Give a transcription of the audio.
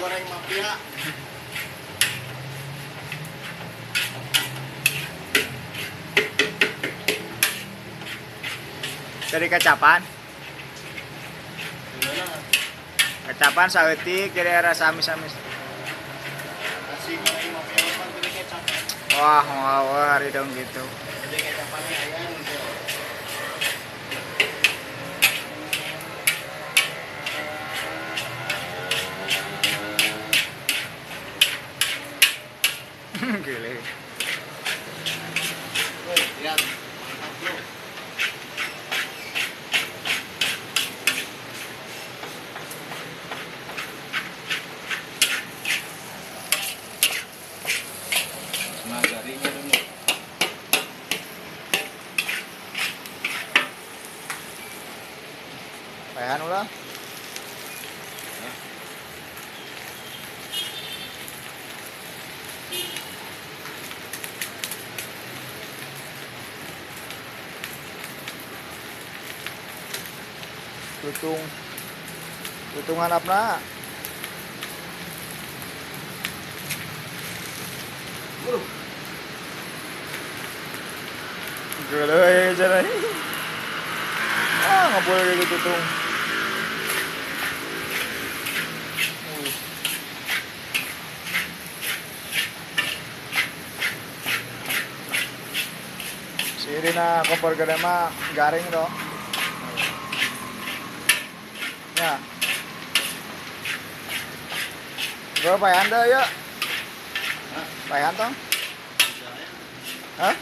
goreng mafia. Dari kecapan. Gimana? Kecapan saeutik jadi rasa amis-amis. Nasi goreng mafia apa gede kecap. Wah, ngawur hari dong gitu. Gede kecapannya ayam gitu. Gile. Woi, lihat. Mantap bro. Nah, garingnya dulu. Payahan ulah. Tutung handapna. Geuleui cenah. Ah, ngaboleh gitu tutung. Si dina kompor gede mah garing dong. Ya. Bro, payahan deh ya. Payahan tong. Hah?